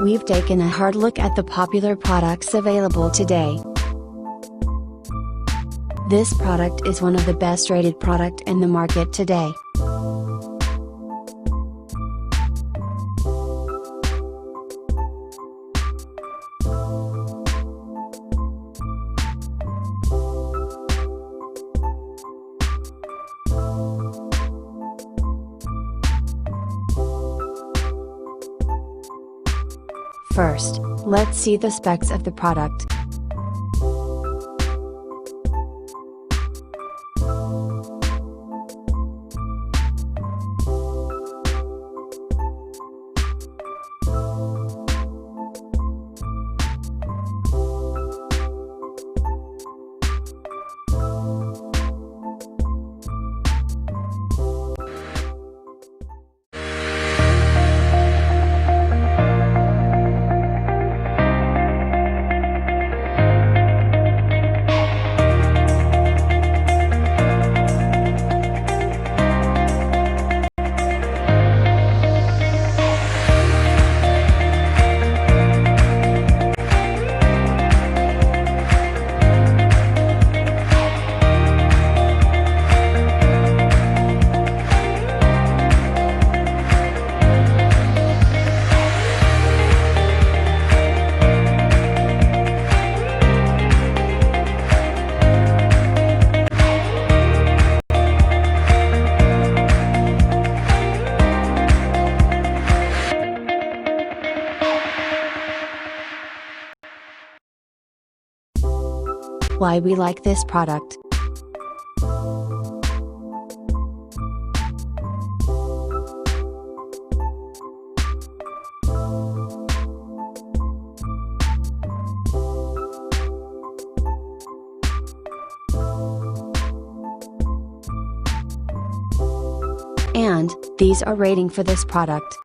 we've taken a hard look at the popular products available today. This product is one of the best rated product in the market today. First, let's see the specs of the product. Why we like this product. And, these are rating for this product.